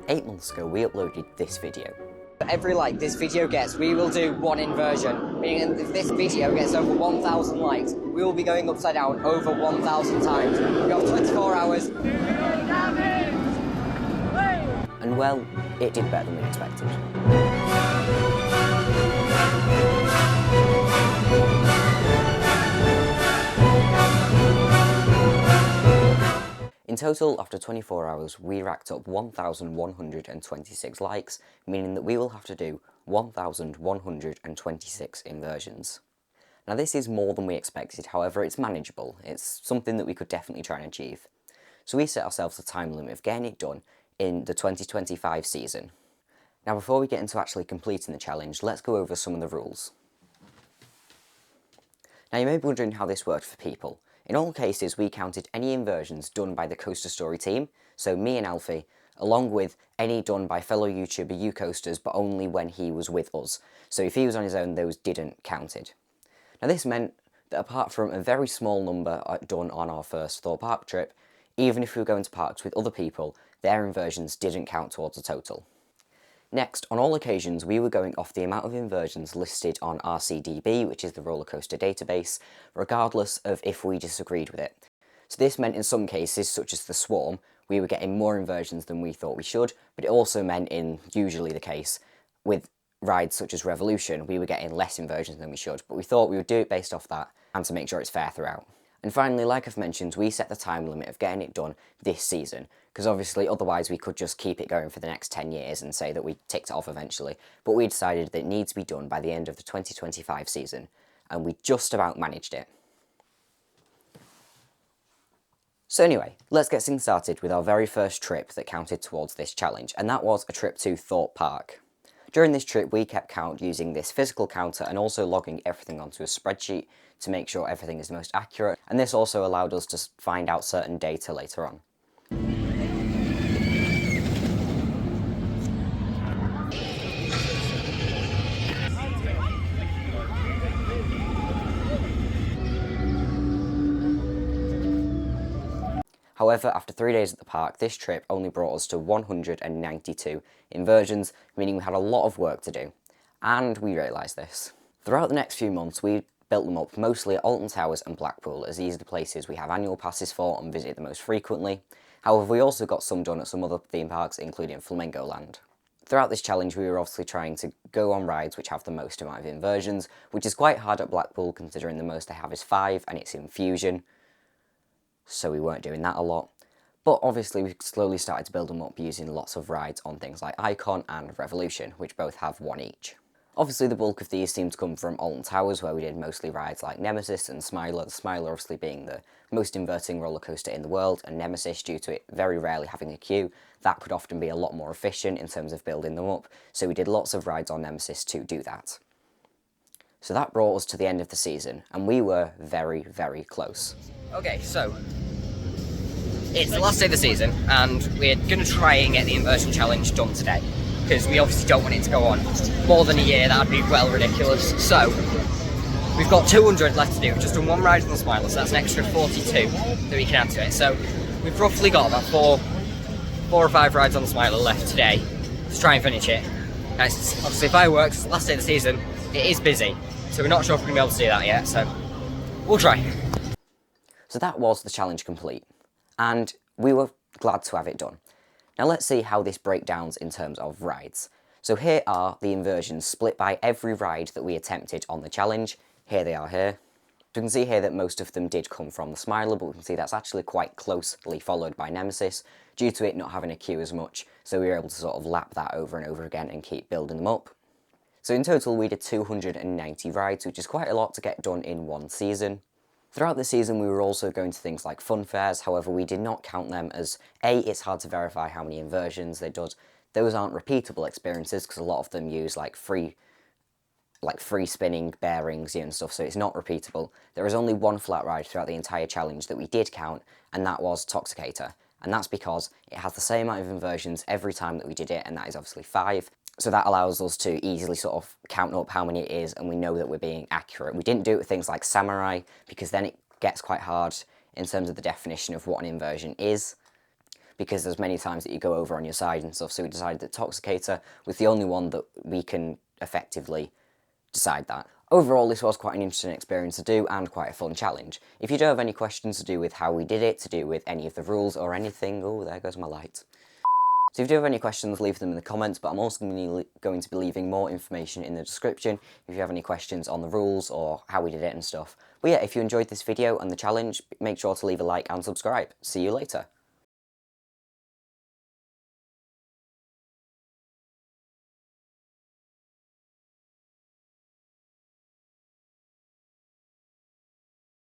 8 months ago we uploaded this video. For every like this video gets, we will do one inversion. Meaning if this video gets over 1,000 likes, we will be going upside down over 1,000 times. We have 24 hours. And well, it did better than we expected. In total, after 24 hours, we racked up 1,126 likes, meaning that we will have to do 1,126 inversions. Now this is more than we expected, however it's manageable. It's something that we could definitely try and achieve. So we set ourselves a time limit of getting it done in the 2025 season. Now before we get into actually completing the challenge, let's go over some of the rules. Now you may be wondering how this worked for people. In all cases, we counted any inversions done by the Coaster Story team, so me and Alfie, along with any done by fellow YouTuber UCoasters, but only when he was with us. So if he was on his own, those didn't counted. Now this meant that apart from a very small number done on our first Thor Park trip, even if we were going to parks with other people, their inversions didn't count towards the total. Next, on all occasions, we were going off the amount of inversions listed on RCDB, which is the roller coaster database, regardless of if we disagreed with it. So this meant in some cases, such as the Swarm, we were getting more inversions than we thought we should, but it also meant, in usually the case, with rides such as Revolution, we were getting less inversions than we should, but we thought we would do it based off that, and to make sure it's fair throughout. And finally, like I've mentioned, we set the time limit of getting it done this season, because obviously otherwise we could just keep it going for the next 10 years and say that we ticked it off eventually, but we decided that it needs to be done by the end of the 2025 season, and we just about managed it. So anyway, let's get things started with our very first trip that counted towards this challenge, and that was a trip to Thorpe Park. During this trip we kept count using this physical counter and also logging everything onto a spreadsheet to make sure everything is most accurate, and this also allowed us to find out certain data later on. However, after 3 days at the park, this trip only brought us to 192 inversions, meaning we had a lot of work to do. And we realised this. Throughout the next few months, we built them up mostly at Alton Towers and Blackpool, as these are the places we have annual passes for and visit the most frequently. However, we also got some done at some other theme parks, including Flamingo Land. Throughout this challenge, we were obviously trying to go on rides which have the most amount of inversions, which is quite hard at Blackpool considering the most they have is 5 and it's Infusion. So we weren't doing that a lot. But obviously we slowly started to build them up using lots of rides on things like Icon and Revolution, which both have 1 each. Obviously the bulk of these seem to come from Alton Towers, where we did mostly rides like Nemesis and Smiler, the Smiler obviously being the most inverting roller coaster in the world, and Nemesis, due to it very rarely having a queue, that could often be a lot more efficient in terms of building them up, so we did lots of rides on Nemesis to do that. So that brought us to the end of the season, and we were very, very close. Okay, so it's the last day of the season, and we're going to try and get the inversion challenge done today, because we obviously don't want it to go on more than a year. That would be well ridiculous. So we've got 200 left to do. We've just done 1 ride on the Smiler, so that's an extra 42 that we can add to it. So we've roughly got about 4 or 5 rides on the Smiler left today to try and finish it. Now, it's obviously fireworks, last day of the season, it is busy, so we're not sure if we're going to be able to do that yet, so we'll try. So that was the challenge complete, and we were glad to have it done. Now let's see how this breakdowns in terms of rides. So here are the inversions split by every ride that we attempted on the challenge. Here they are here. You can see here that most of them did come from the Smiler, but we can see that's actually quite closely followed by Nemesis, due to it not having a queue as much, so we were able to sort of lap that over and over again and keep building them up. So in total we did 290 rides, which is quite a lot to get done in 1 season. Throughout the season we were also going to things like fun fairs, however we did not count them as A, it's hard to verify how many inversions they did. Those aren't repeatable experiences because a lot of them use like free spinning bearings and stuff, so it's not repeatable. There was only 1 flat ride throughout the entire challenge that we did count, and that was Toxicator. And that's because it has the same amount of inversions every time that we did it, and that is obviously 5. So that allows us to easily sort of count up how many it is, and we know that we're being accurate. We didn't do it with things like Samurai, because then it gets quite hard in terms of the definition of what an inversion is. because there's many times that you go over on your side and stuff, so we decided that Toxicator was the only one that we can effectively decide that. Overall, this was quite an interesting experience to do and quite a fun challenge. If you do have any questions to do with how we did it, to do with any of the rules or anything, oh, there goes my light. So if you do have any questions, leave them in the comments, but I'm also going to be leaving more information in the description if you have any questions on the rules or how we did it and stuff. But yeah, if you enjoyed this video and the challenge, make sure to leave a like and subscribe. See you later.